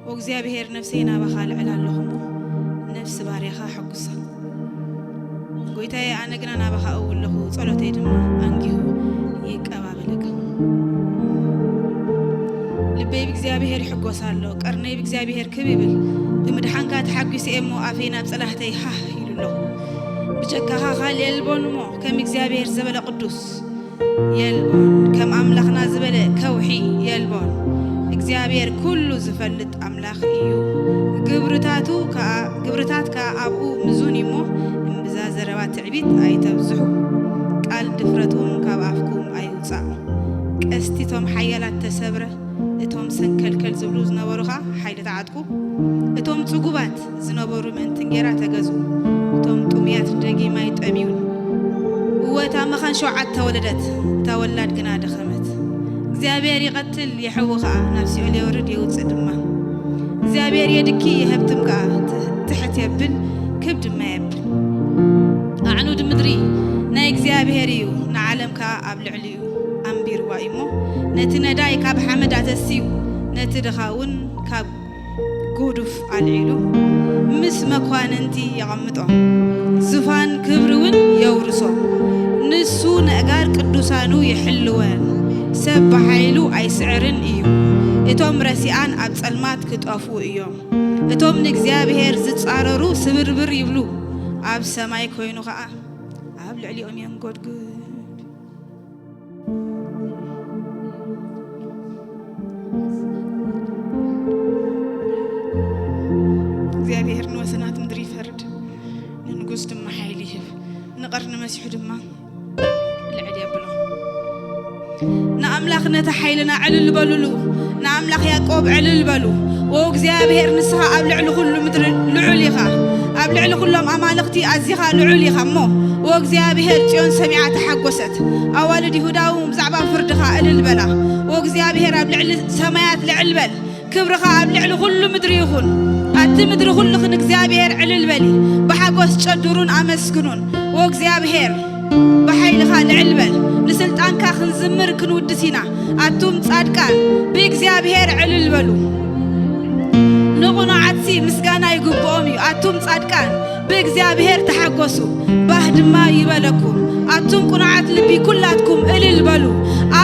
وእግዚአብሔር ነፍሴና በኻል ዕላለኹም ነፍስ ባሪኻ ሕጉሳ ጎይታዬ ኣነ ግና ናባኻ እውለኹ ጸሎተይ ድማ አንጊሁ ይቀባበለከ ልበይ ብእግዚአብሔር ሕጎሳሎ ቀርነይ ብእግዚአብሔር ክብብል ብምድሓንካ ተሐግስ እሞ ኣፌና በጸላህተይ ሃ ይሉሎ ብጨካኻ ኻል የልቦንሞ ከም እግዚአብሔር ዘበለ ቅዱስ የልቦን ከም አምላኽና ዝበለ ከውሒ የልቦን እግዚአብሔር ኩሉ ዝፈልጥ አምላኽ እዩ ግብርታት ከአብኡ ምዙን ይሞ እምብዛ ዘረባ ትዕቢት አይተብዝሑ ቃል ድፍረቱም ካብ አፍኩም አይውፃእ ቀስቲቶም ሓያላት ተሰብረ እቶም ሰንከልከል ዝብሉ ዝነበሩኻ ሓይሊ ተዓጥቁ እቶም ጽጉባት ዝነበሩ ምእንትንጌራ ተገዙ እቶም ጡምያት ደጊማ ይጠሚዩን ወታ መኻን ሸውዓት ተወለደት ተወላድ ግና ደኸመት እግዚአብሔር ይቀትል يحوخ نفسي عليه ورد يوص دما እግዚአብሔር የድኪ የህብትም ጋ ትሕት የብል ክብድ ማይብል አዕኑድ ምድሪ ናይ እግዚአብሔር እዩ ንዓለም ካ አብልዕልዩ አምቢር ዋይሞ ነቲ ነዳይ ካብ ሐመድ አተሲዩ ነቲ ድኻውን ካብ ጎዱፍ አልዒሉ ምስ መኳንንቲ ይቀምጦ ዙፋን ክብሩን የውርሶ ንሱ ነጋር ቅዱሳኑ ይሕልወን ሰብ በኃይሉ አይስዕርን እዩ እቶም ረሲአን ኣብ ጸልማት ክጠፉ እዮም እቶም ንእግዚአብሔር ዝጻረሩ ስብርብር ይብሉ ኣብ ሰማይ ኮይኑ ኸዓ ኣብ ልዕሊኦም የንጎድጉድ እግዚአብሔር ንወሰናት ምድሪ ይፈርድ ንንጉስ ድማ ኃይል ይህብ ንቀርኒ መሲሑ ድማ ልዕል የብሎ نأملاخ نتحيلنا علل بلولو نأملاخ يعقوب علل بلو وإግዚአብሔር نسخة أبلع لكل مدر لعليخا أبلع لكلهم أمالختي أزيخا لعليخا مو وإግዚአብሔር تيون سميعة تحقوست أولد يهوداهم زعبا فردخا علل بلا وإግዚአብሔር أبلع سمايات لعلبل كبرخا أبلع لكل مدر يخون أت مدر كلخن እግዚአብሔር علل بلي بحقوس تشدرون أمسكنون وإግዚአብሔር بحيلخا لعلبل لسلطان كاخن زمر كنودسينا أتوم تصادقان بإግዚአብሔር علل بلو نغنا عدسي مسغانا يغبومي أتوم تصادقان بإግዚአብሔር تحقوسو باهد ما يبلكم أتوم قناعات لبي كلاتكم علل بلو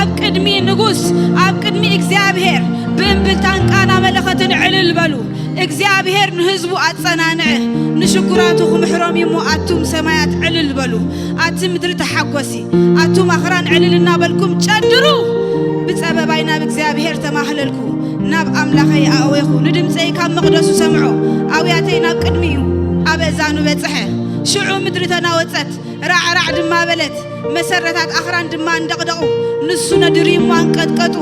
أب قدمي نغوس أب قدمي እግዚአብሔር بإنبلتان كانا ملختن علل بلو እግዚአብሔር ንህዝቡ አጸናንዕ ንሽኩራቱኹም ሕሮም ይሞ አቱም ሰማያት ዕልል በሉ አቱም ምድሪ ተሐጎሲ አቱም አኽራን ዕልልና በልኩም ጨድሩ ብጸበባይና በእግዚአብሔር ተማህለልኩ ናብ አምላኸይ አወይኹ ንድምፀይ ካብ መቅደሱ ሰምዖ አውያተይ ናብ ቅድሚዩ አበዛኑ በጽሐ ሽዑ ምድሪ ተናወጸት ራዕራዕ ድማ በለት መሰረታት አኽራን ድማ እንደቅደቁ ንሱ ነድሪም ዋንቀጥቀጡ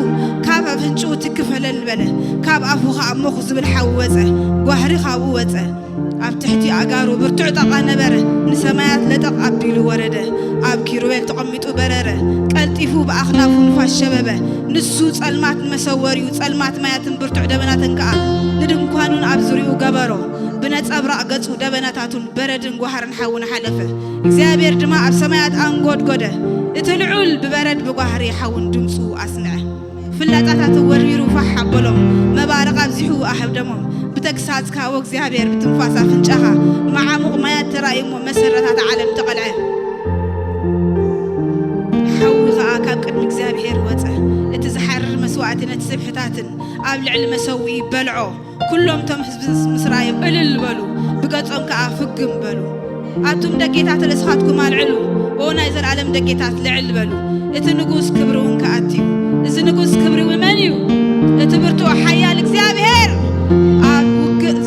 ካብ አፍንጩ ትክፈለል በለ ካብ አፉኻ አሞኹ ዝብል ሓወፀ ጓህሪ ካብኡ ወፀ ኣብ ትሕቲ ኣጋሩ ብርቱዕ ጠቃ ነበረ ንሰማያት ለጠቕ ኣቢሉ ወረደ ኣብ ኪሩቤል ተቐሚጡ በረረ ቀልጢፉ ብኣኽናፉ ንፋስ ሸበበ ንሱ ጸልማት መሰወሪኡ ጸልማት ማያትን ብርቱዕ ደበናትን ከኣ ንድንኳኑን ኣብ ዙሪኡ ገበሮ ብነጸብራቕ ገጹ ደበናታቱን በረድን ጓህርን ሓውን ሓለፈ እግዚአብሔር ድማ ኣብ ሰማያት አንጎድጎደ እቲ ልዑል ብበረድ ብጓህሪ ሓውን ድምፁ ኣስምዐ ፍላጣታት ወርቢሩ ፋሕ ኣበሎም መባረቕ ኣብዚሑ ኣሕብደሞም بتكساز كاو እግዚአብሔር بتنفاس أفنجها مع مغميات ترائم ومسرات عالم تقلع حوغا كاب قدم እግዚአብሔር وصع اتزحرر مسواعتنا تسبحتاتن أبلع المسوي بلعو كلهم تم حزب مسرايب قلل بلو بقصهم كافقم بلو أتم دقيتات لسخاتكم العلو ونا إذا العالم دقيتات لعل بلو اتنقوس كبرون كاتيو إذا نقوس كبري ومنيو اتبرتو حيال እግዚአብሔር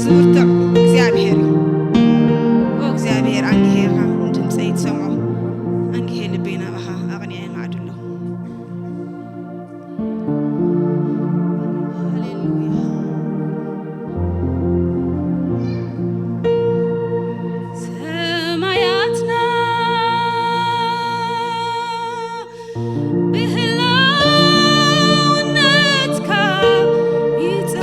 زورت እግዚአብሔር እግዚአብሔር አንገሄራ እንድምፀይ ተሰምዖ አንገሄ ልቤና ባኻ አቅኒያ ማዕድሎ ሃሌሉያ ሰማያትና ብህላውነትካ ይጸ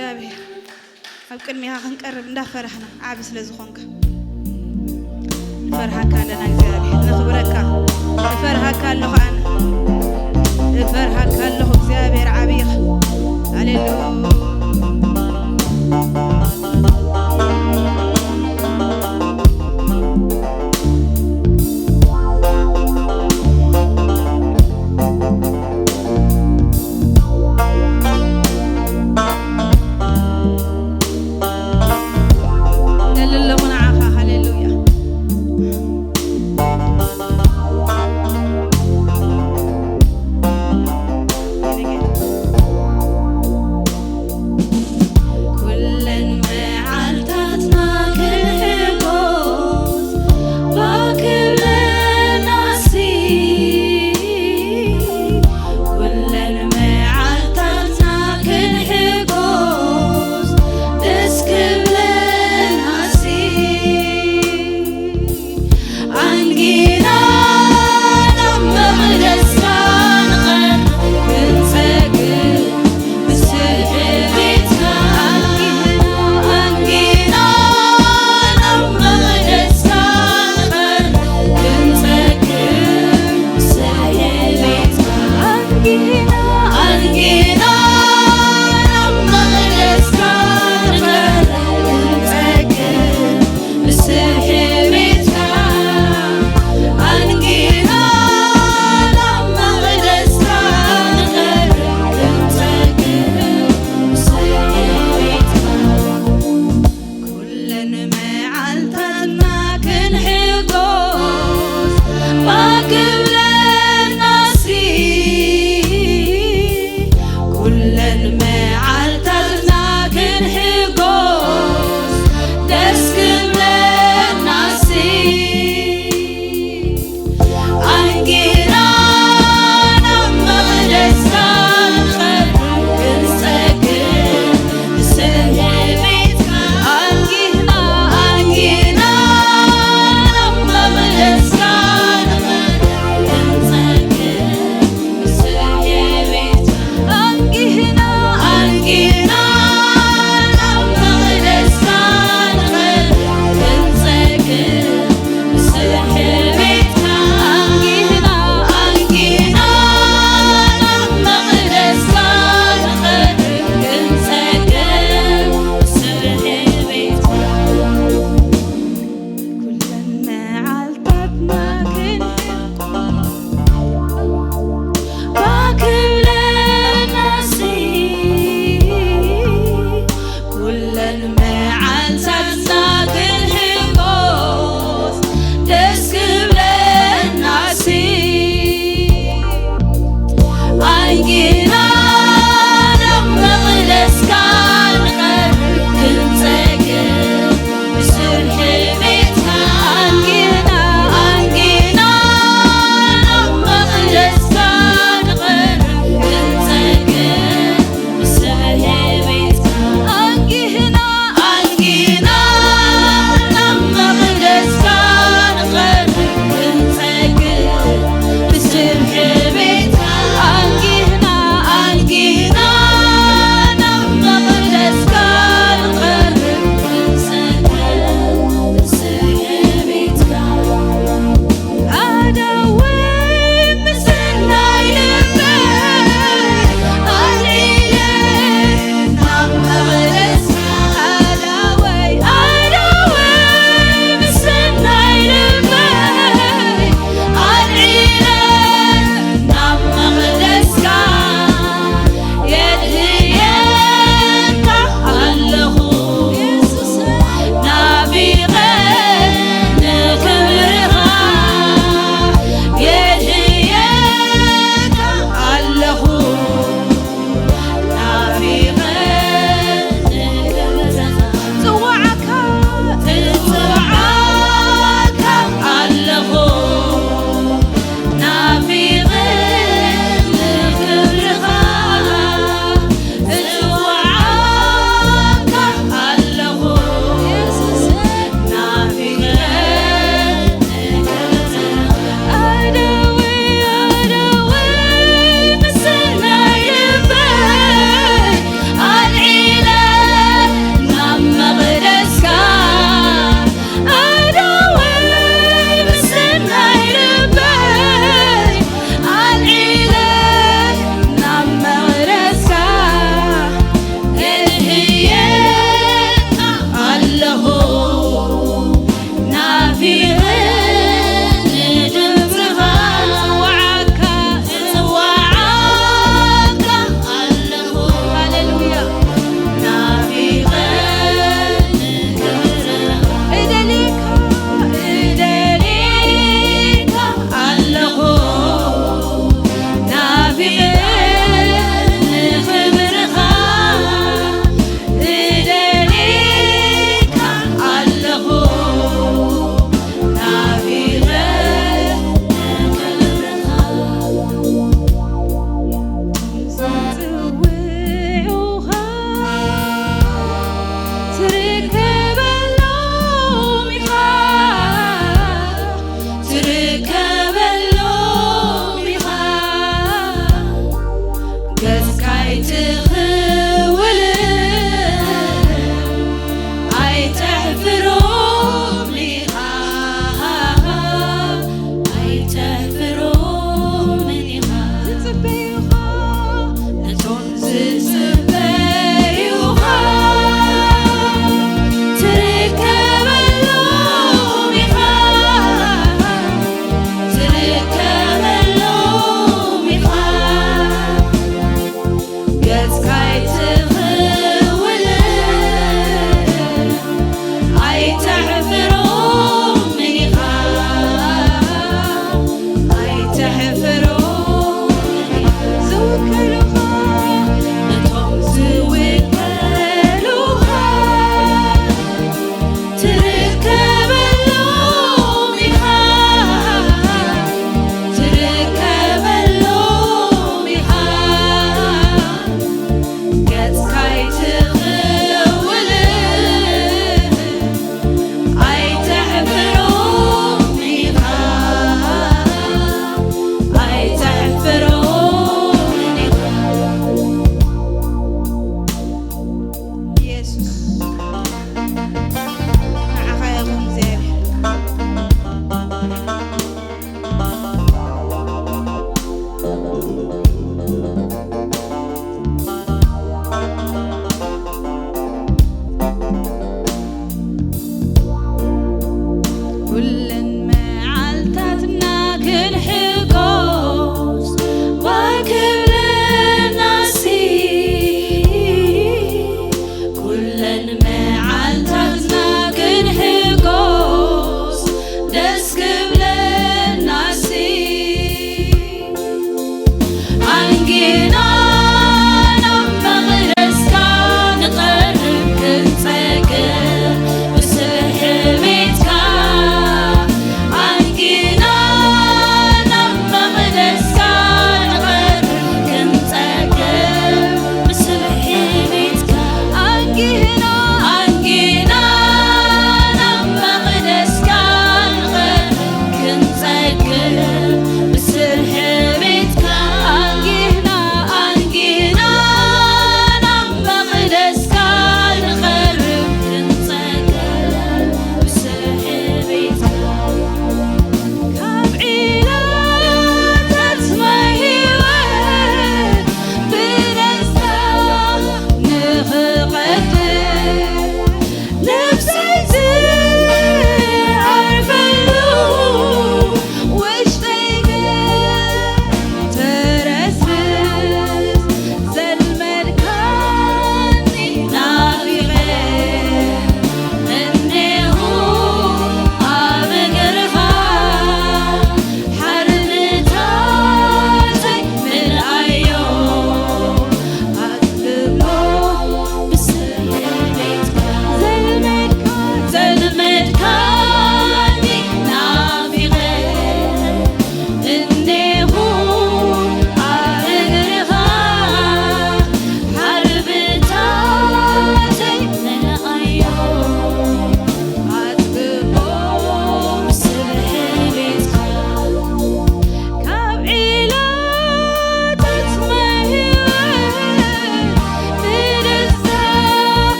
እግዚአብሔር أبكر ميها خنقرب ندافرحنا عابس لزخونك فرحك لنا እግዚአብሔር نخبرك فرحك له أنا فرحك له እግዚአብሔር عبيخ هللويا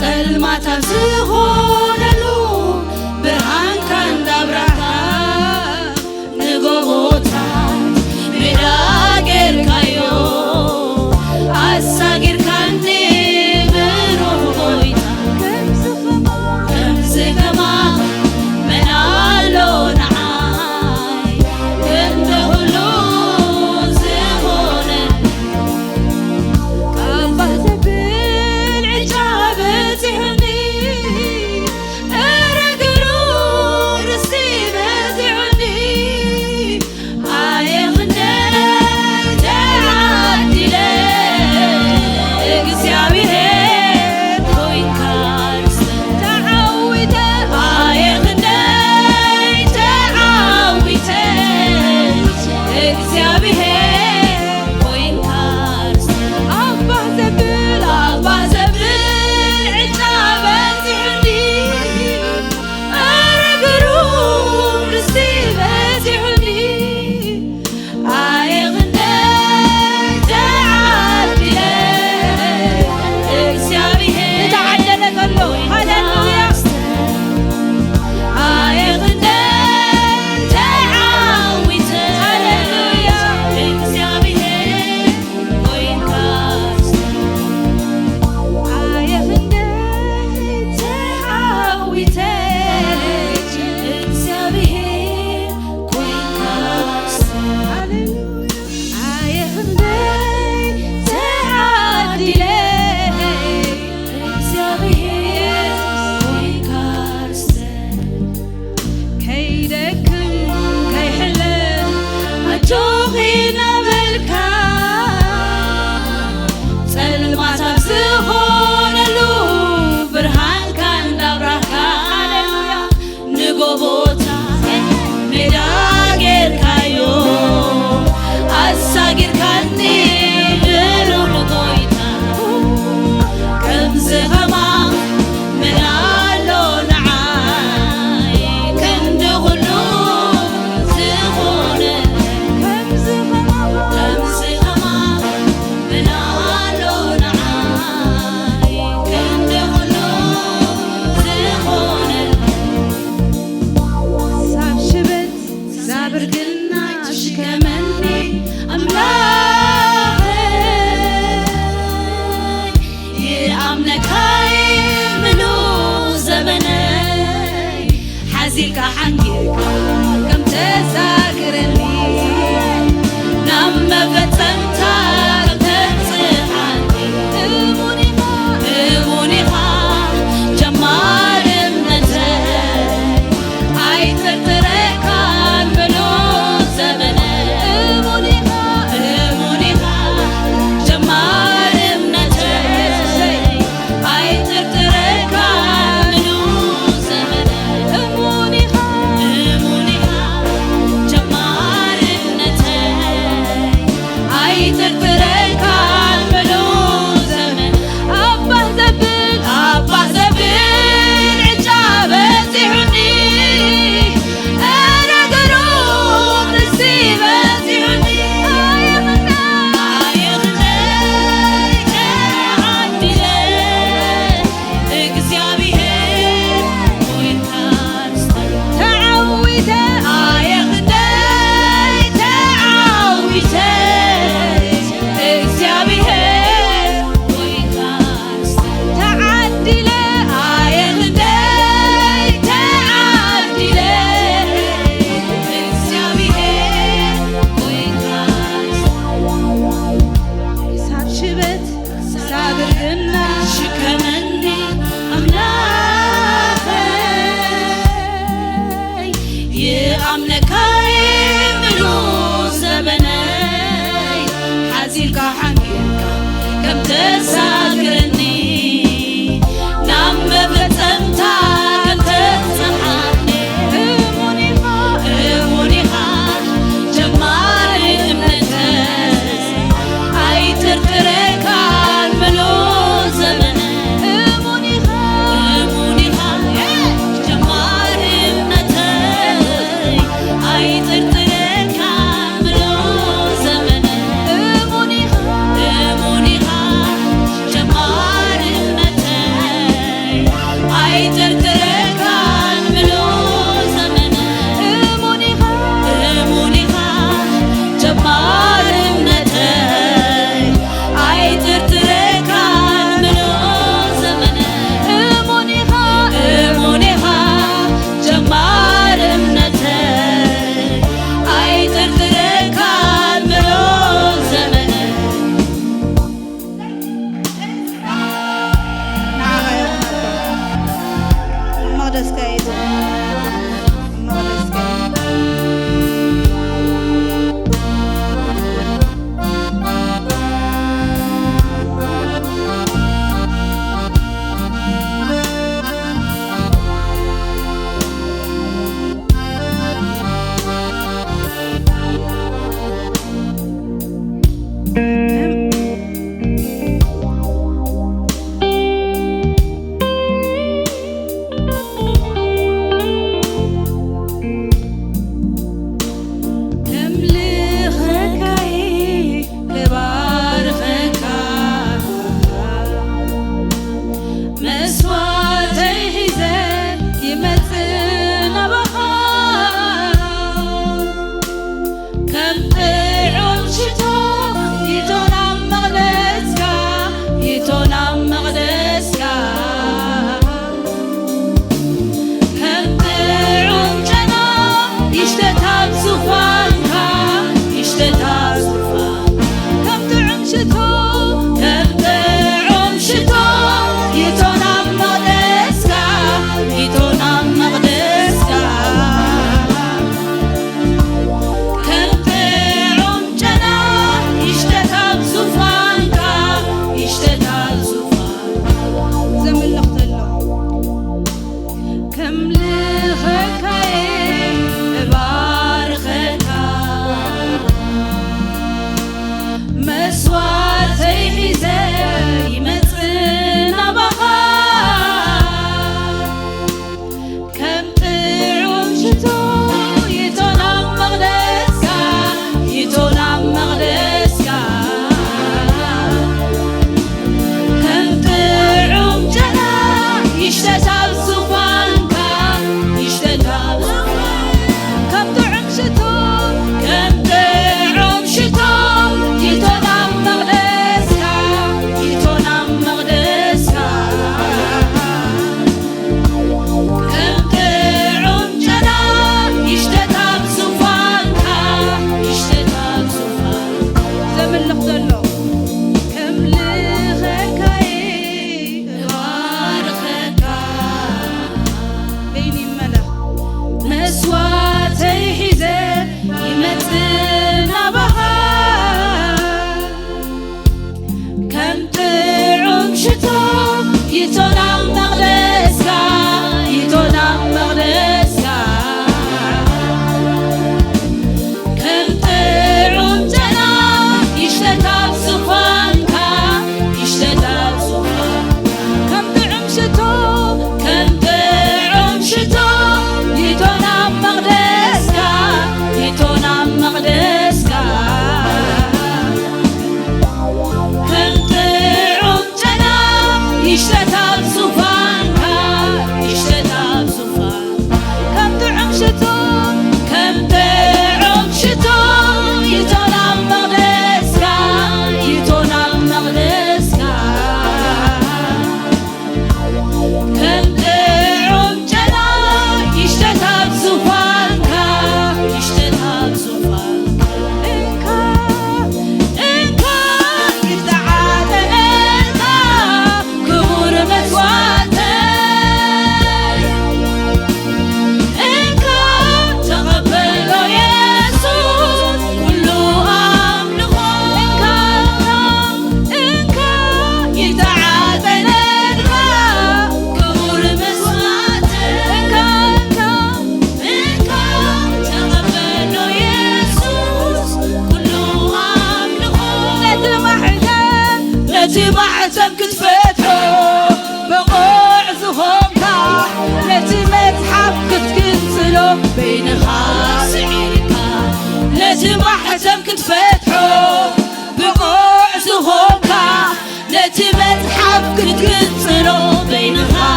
ጸልማት ኣብ ዝኾነሉ ብርሃንካ እንዳብራኻ ንጎቦታት ሜዳ ጌርካዮ ኣሳጊርካኒ ብሩህ ጎይታ ከምዚ ከማ መን ኣሎ ንዓይ ክንዲ ኩሉ ዝኾነ ካባህ ዘብል ዕጫ በፂሑኒ እረግሩ ርስቲ በፂሑኒ ኣየኽንደይ ተዓዲለ እግዚኣብሔር ኮይንካ ተዓዊተ ኣየኽንደይ ተዓዊተ እግዚኣብሔር ኮይንካ ኣባህ ዘብል ዕጫ በፂሑኒ እረግሩ ርስቲ በፂሑኒ ኣየኽንደይ ተዓዲለ እግዚኣብሔር ተዓደለ ከሎ ሃሌሉያ ኣየኽንደይ ተዓዊተ ሃሌሉያ እግዚኣብሔር ኮይንካ ኣየኽንደይ ተዓዊተ እግዚኣብሔር ኮይንካ ኣየኽንደይ ተዓዲለ እግዚኣብሔር ኮይንካ ከይደክም ከይሕለፍ ኣጆኺ ነበልካ ጸልማት ኣብ ዝኾነሉ ብርሃንካ እንዳብራኻ ንጎቦታት ሜዳ ጌርካዮ ኣሳጊርካኒ ብሩህ ጎይታ ከምዚ ኸማ መን ኣሎ ንዓይ ክንዲ ኩሉ ዝኾነ ከምዚ ኸማ መን ኣሎ ንዓይ ክንዲ ኩሉ ዝኾነ ሳብ ሽበት ሳብ እርግና ሽከመኒ ኣምላኸይ ይኣምነካይ ምሉእ ዘመነይ ሓዚልካ ሓንጊርካ ከም ተዛግረኒ ናብ መፈጸምታ ከም ተብጽሓኒ እሙን ኢኻ ጀማር እምነተይ ኣይትርትረካን ምሉእ ዘመነይ እሙን ኢኻ ጀማር እምነተይ ኣይትርትረካን ምሉእ ዘመነይ እሙን ኢኻ ጀማር እምነተይ ኣይትርትረካን ምሉእ ዘመነይ ኣባህ ዘብል ዕጫ በፂሑኒ እረግሩ ርስቲ በፂሑኒ ኣየኽንደይ ተዓዲለ እግዚኣብሔር ኮይንካ ተዓዊተ ኣየኽንደይ ተዓዊተ እግዚኣብሔር ኮይንካ ተዓዲለ ኣየኽንደይ ተዓዲለ እግዚኣብሔር ኮይንካ ሳብ ሽበት ሳብ እርግና ሽከመኒ ኣምላኸይ ይኣምነካይ ምሉእ ዘመነይ ሓዚልካ ሓንጊርካ ከም ተዛግረኒ ናብ መፈጸምታ ከም ተብጽሓኒ እሙን ኢኻ ጀማር እምነተይ ኣይትርትረካን ምሉእ ዘመነይ እሙን ኢኻ ጀማር እምነተይ ኣይትርትረካን ምሉእ ዘመነይ እሙን ኢኻ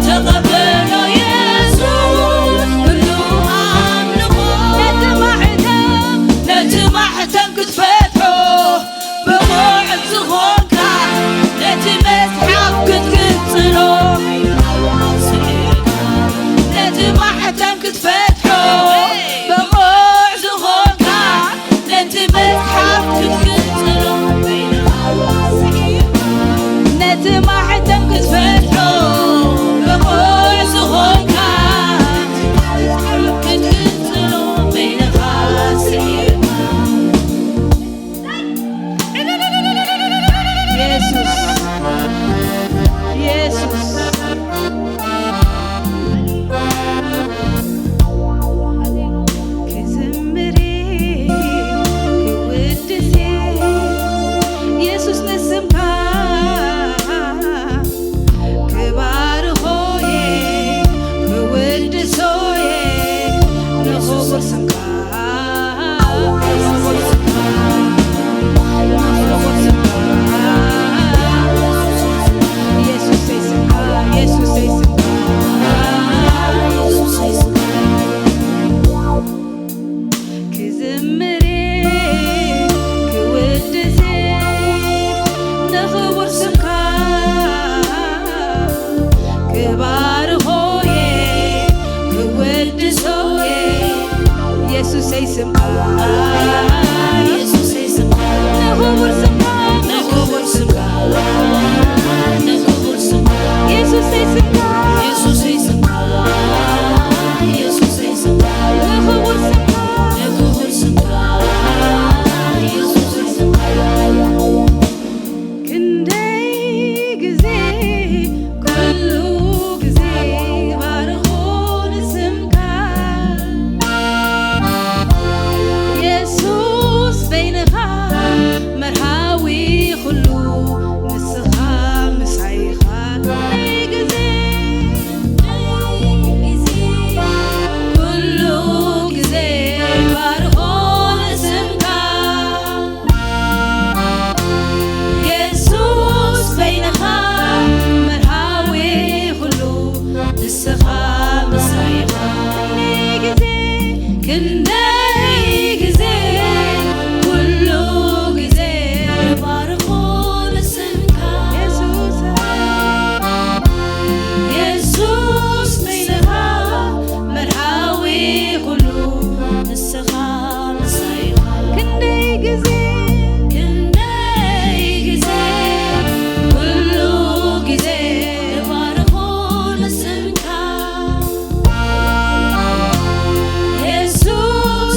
تقبل يسوع سمك يسوع سمك نخبر سمك نخبر سمك نخبر سمك يسوع سمك يسوع سمك يسوع سمك نخبر سمك نخبر سمك يسوع سمك كندي غزي كله غزي بارخون سمك يسوع بينها مرحاوي خلو نسخا مسعيخا غزي كله غزي بارخون سمك يسوع بينها مرحاوي خلو نسخا مسعيخا غزي كندي غزي كله غزي بارخون سمك يسوع بينها مرحاوي خلو نسخا مسعيخا كندي غزي كله غزي بارخون سمك يسوع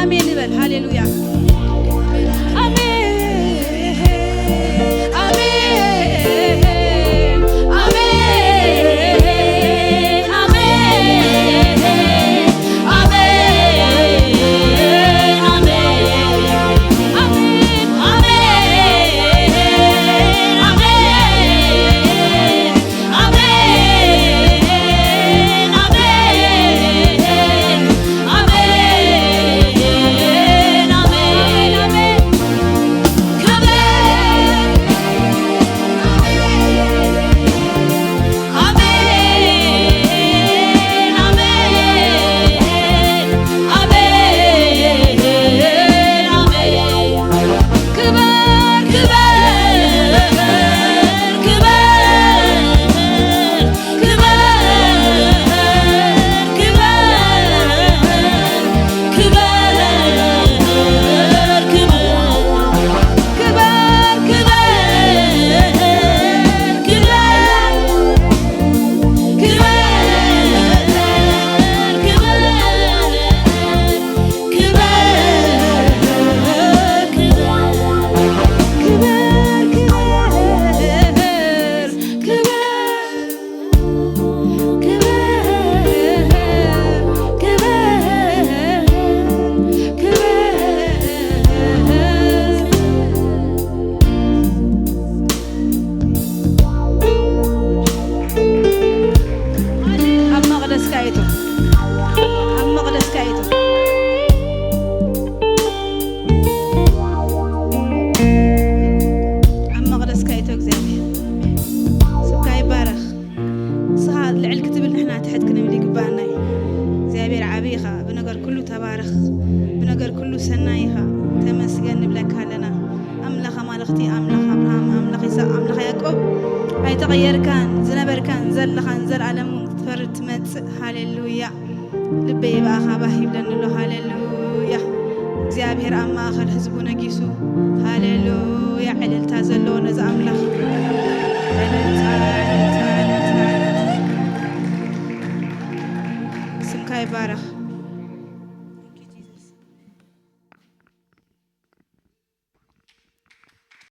አሜን ይበል። ሃሌሉያ بنجر كله سنايها تمسجن بلك هلنا أملاخ مالختي أملاخ أبراهام أملاخ إسحاق أملاخ يعقوب هاي تغير كان زنبر كان زل خنزل على فرت مت هاليلويا لبي بقى خباه يبدن له هاليلويا እግዚአብሔር አማኸል ህዝቡን ነጊሱ ሃሌሉያ ዕልል ታዘለው ነዛ አምላኽ ስምካ ይባረክ